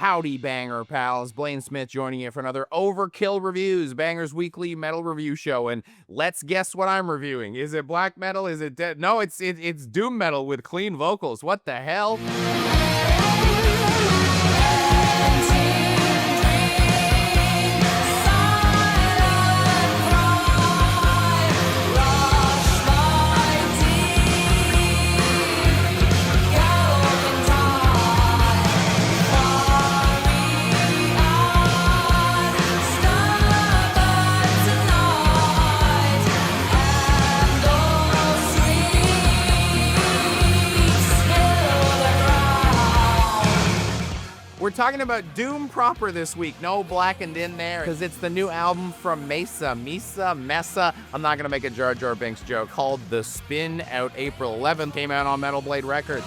Howdy, Banger pals. Blaine Smith joining you for another Overkill Reviews, Banger's weekly metal review show. And let's guess what I'm reviewing. Is it black metal? Is it dead? No, it's doom metal with clean vocals. What the hell? We're talking about doom proper this week. No blackened in there, because it's the new album from Mesa. I'm not gonna make a Jar Jar Binks joke. Called The Spin, out April 11th. Came out on Metal Blade Records.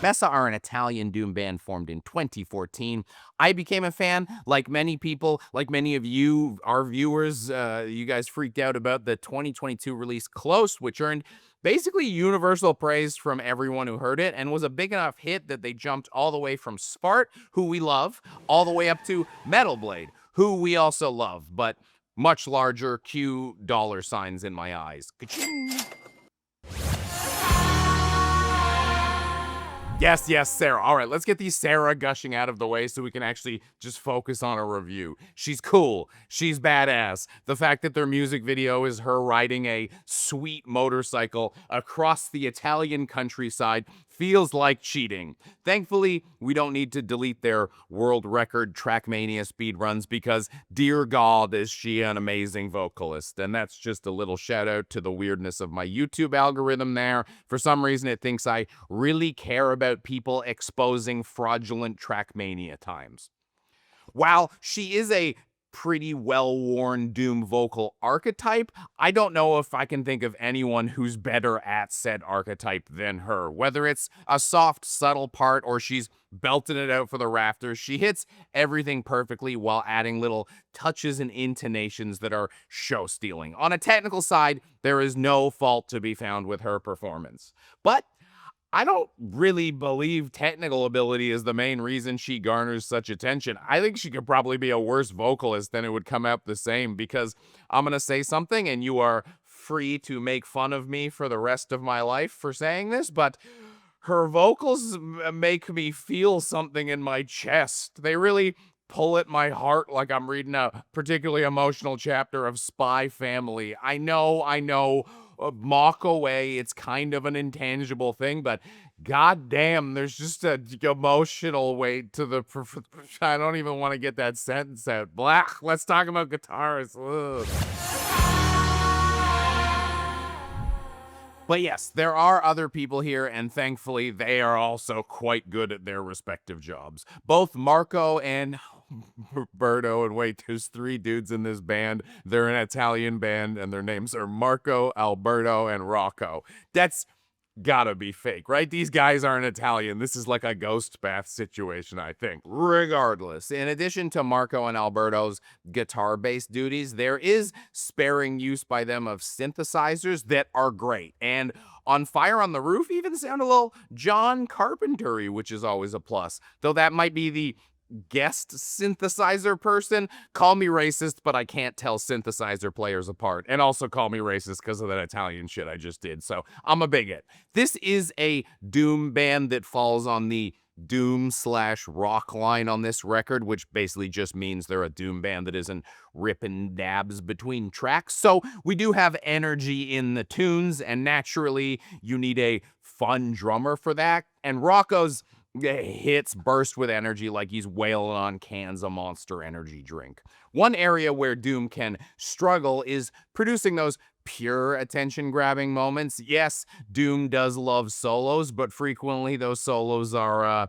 Mesa are an Italian doom band formed in 2014. I became a fan, like many people, like many of you, our viewers. You guys freaked out about the 2022 release Close, which earned basically universal praise from everyone who heard it and was a big enough hit that they jumped all the way from Spart, who we love, all the way up to Metal Blade, who we also love, but much larger Q dollar signs in my eyes. Ka-ching! Yes, Sarah. All right, let's get these Sarah gushing out of the way so we can actually just focus on a review. She's cool. She's badass. The fact that their music video is her riding a sweet motorcycle across the Italian countryside feels like cheating. Thankfully, we don't need to delete their world record Trackmania speedruns because, dear God, is she an amazing vocalist. And that's just a little shout out to the weirdness of my YouTube algorithm there. For some reason, it thinks I really care about people exposing fraudulent Trackmania times. While she is a pretty well-worn doom vocal archetype, I don't know if I can think of anyone who's better at said archetype than her. Whether it's a soft, subtle part or she's belting it out for the rafters, she hits everything perfectly while adding little touches and intonations that are show-stealing. On a technical side, there is no fault to be found with her performance. But I don't really believe technical ability is the main reason she garners such attention. I think she could probably be a worse vocalist and it would come out the same, because I'm going to say something and you are free to make fun of me for the rest of my life for saying this, but her vocals make me feel something in my chest. They really pull at my heart like I'm reading a particularly emotional chapter of Spy Family. I know. Mock away, it's kind of an intangible thing, but goddamn, there's just a emotional weight to the I don't even want to get that sentence out. Blah, let's talk about guitars. Ugh. But yes, there are other people here, and thankfully they are also quite good at their respective jobs. Both Marco and Roberto, and wait, there's three dudes in this band. They're an Italian band, and their names are Marco, Alberto, and Rocco. That's gotta be fake, right? These guys aren't Italian. This is like a ghost bath situation, I think. Regardless, in addition to Marco and Alberto's guitar-based duties, there is sparing use by them of synthesizers that are great. And On Fire on the Roof even sound a little John Carpenter-y, which is always a plus. Though that might be the guest synthesizer person. Call me racist, but I can't tell synthesizer players apart. And also call me racist because of that Italian shit I just did. So I'm a bigot. This is a doom band that falls on the doom/rock line on this record, which basically just means they're a doom band that isn't ripping dabs between tracks. So we do have energy in the tunes, and naturally you need a fun drummer for that. And Rocco's hits burst with energy like he's wailing on cans of Monster Energy drink. One area where doom can struggle is producing those pure attention-grabbing moments. Yes, doom does love solos, but frequently those solos are,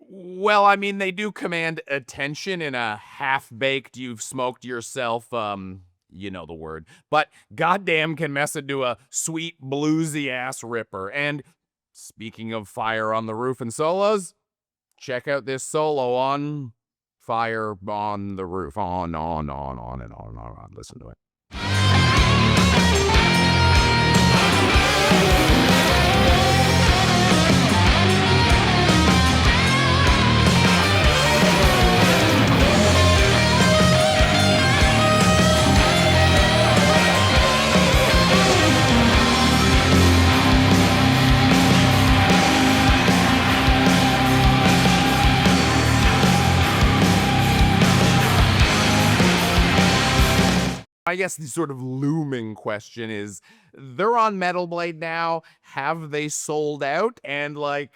well, I mean, they do command attention in a half-baked, you've smoked yourself, you know the word. But goddamn can mess into a sweet, bluesy-ass ripper. And speaking of Fire on the Roof and solos, check out this solo on Fire on the Roof. On, and on. Listen to it. I guess the sort of looming question is, they're on Metal Blade now. Have they sold out? And like,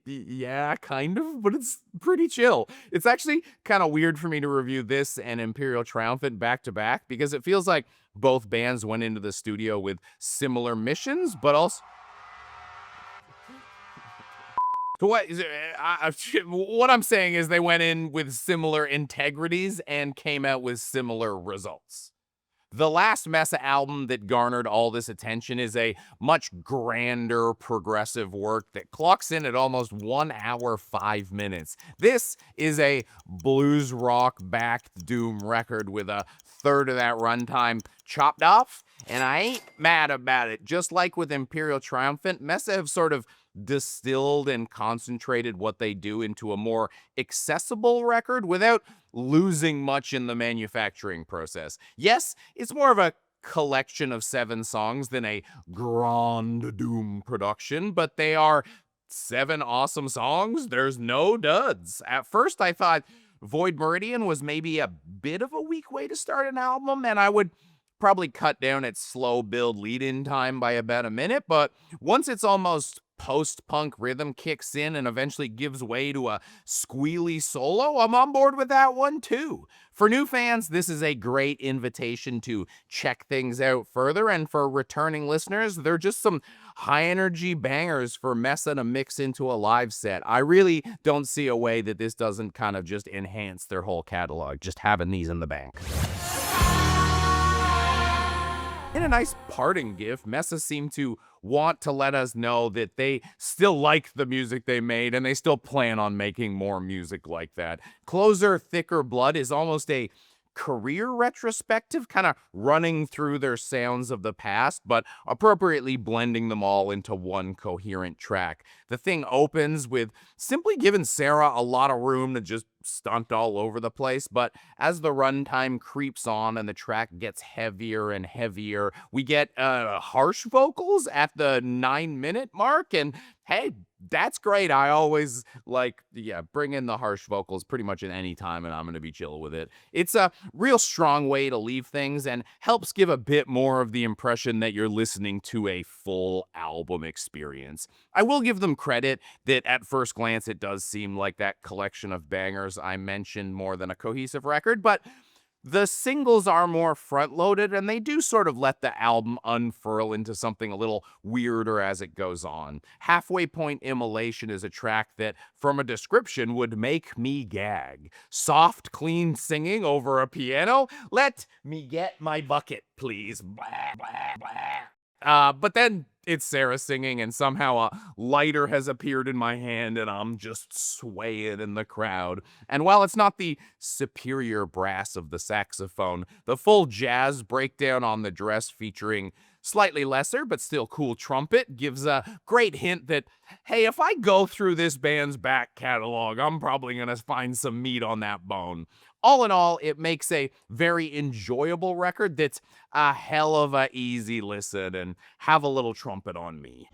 yeah, kind of, but it's pretty chill. It's actually kind of weird for me to review this and Imperial Triumphant back to back because it feels like both bands went into the studio with similar missions, but also so what is it, what I'm saying is they went in with similar integrities and came out with similar results. The last Mesa album that garnered all this attention is a much grander progressive work that clocks in at almost 1 hour 5 minutes. This is a blues rock backed doom record with a third of that runtime chopped off, and I ain't mad about it. Just like with Imperial Triumphant, Mesa have sort of distilled and concentrated what they do into a more accessible record without losing much in the manufacturing process. Yes, it's more of a collection of 7 songs than a grand doom production, but they are 7 awesome songs. There's no duds. At first, I thought Void Meridian was maybe a bit of a weak way to start an album, and I would probably cut down its slow build lead-in time by about a minute, but once it's almost post-punk rhythm kicks in and eventually gives way to a squealy solo, I'm on board with that one too. For new fans, this is a great invitation to check things out further, and for returning listeners, they're just some high-energy bangers for Mesa to mix into a live set. I really don't see a way that this doesn't kind of just enhance their whole catalog, just having these in the bank. In a nice parting gift, Mesa seemed to want to let us know that they still like the music they made and they still plan on making more music like that. Closer, Thicker Blood is almost a career retrospective, kind of running through their sounds of the past, but appropriately blending them all into one coherent track. The thing opens with simply giving Sarah a lot of room to just stunt all over the place, but as the runtime creeps on and the track gets heavier and heavier, we get harsh vocals at the 9-minute mark, and hey, that's great. I always like, bring in the harsh vocals pretty much at any time, and I'm going to be chill with it. It's a real strong way to leave things and helps give a bit more of the impression that you're listening to a full album experience. I will give them credit that at first glance it does seem like that collection of bangers I mentioned more than a cohesive record, but the singles are more front-loaded, and they do sort of let the album unfurl into something a little weirder as it goes on. Halfway Point Immolation is a track that, from a description, would make me gag. Soft, clean singing over a piano? Let me get my bucket, please. Blah, blah, blah. But then it's Sarah singing, and somehow a lighter has appeared in my hand, and I'm just swaying in the crowd. And while it's not the superior brass of the saxophone, the full jazz breakdown on the dress featuring slightly lesser but still cool trumpet gives a great hint that, hey, if I go through this band's back catalog, I'm probably gonna find some meat on that bone. All in all, it makes a very enjoyable record that's a hell of a easy listen, and have a little trumpet on me.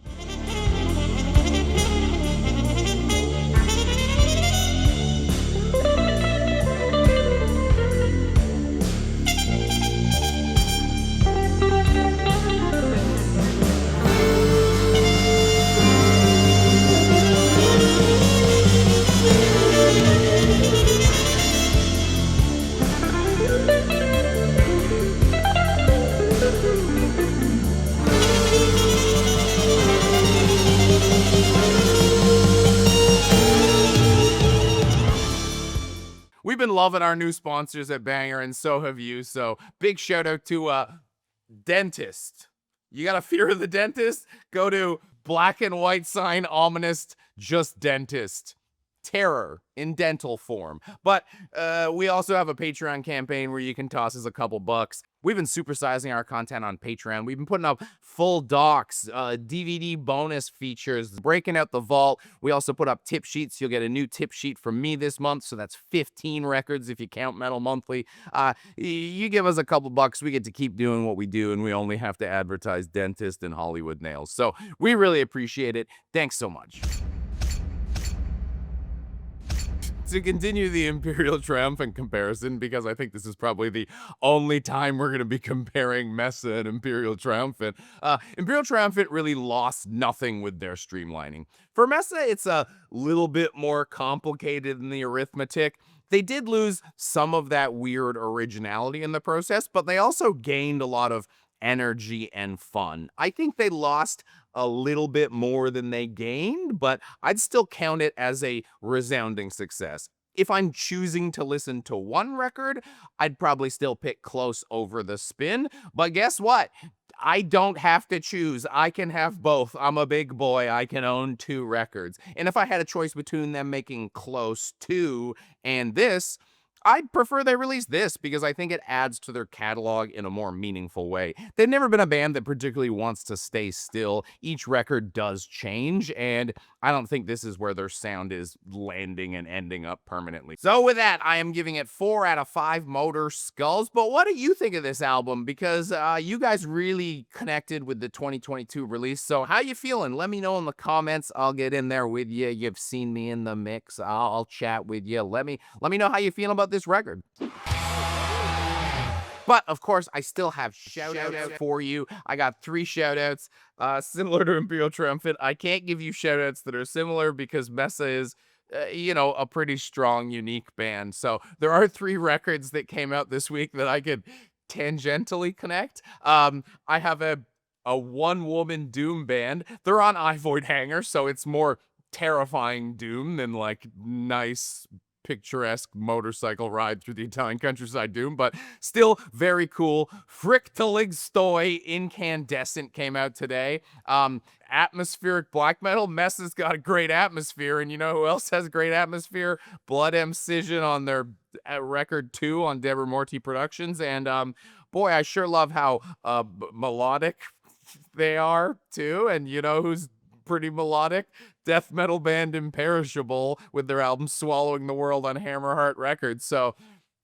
We've been loving our new sponsors at Banger, and so have you. So big shout out to Dentist. You got a fear of the dentist? Go to black and white sign, ominous, just dentist. Terror in dental form. But we also have a Patreon campaign where you can toss us a couple bucks. We've been supersizing our content on Patreon. We've been putting up full docs, DVD bonus features, breaking out the vault. We also put up tip sheets. You'll get a new tip sheet from me this month, so that's 15 records if you count Metal Monthly. You give us a couple bucks, we get to keep doing what we do, and we only have to advertise Dentist and Hollywood Nails. So we really appreciate it. Thanks so much. to continue the Imperial Triumphant comparison, because I think this is probably the only time we're going to be comparing Mesa and Imperial Triumphant, Imperial Triumphant really lost nothing with their streamlining. For Mesa, it's a little bit more complicated in the arithmetic. They did lose some of that weird originality in the process, but they also gained a lot of energy and fun. I think they lost a little bit more than they gained, but I'd still count it as a resounding success. If I'm choosing to listen to one record, I'd probably still pick Close over The Spin, but guess what? I don't have to choose. I can have both. I'm a big boy. I can own 2 records. And if I had a choice between them making Close 2 and this, I'd prefer they release this because I think it adds to their catalog in a more meaningful way. They've never been a band that particularly wants to stay still. Each record does change, and I don't think this is where their sound is landing and ending up permanently. So with that, I am giving it 4 out of 5 Motor Skulls. But what do you think of this album? Because you guys really connected with the 2022 release. So how you feeling? Let me know in the comments. I'll get in there with you. You've seen me in the mix. I'll chat with you. Let me know how you feel about this record. But of course, I still have shout-outs for you. I got 3 shout-outs, similar to Imperial Triumphant. I can't give you shout-outs that are similar because Mesa is, a pretty strong, unique band. So there are 3 records that came out this week that I could tangentially connect. I have a one-woman doom band. They're on Ivoid Hanger, so it's more terrifying doom than like nice picturesque motorcycle ride through the Italian countryside doom, but still very cool. Frictalig Stoi Incandescent came out today. Atmospheric black metal. Mesa's got a great atmosphere, and you know who else has great atmosphere? Blood Incision on their record 2 on Deborah Morty Productions, and boy, I sure love how melodic they are too. And you know who's pretty melodic? Death metal band Imperishable with their album Swallowing the World on Hammerheart Records. So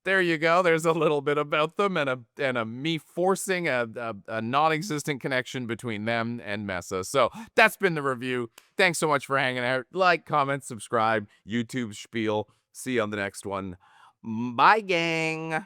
there you go. There's a little bit about them and a me forcing a non-existent connection between them and Mesa. So that's been the review. Thanks so much for hanging out. Like, comment, subscribe, YouTube spiel. See you on the next one. Bye, gang.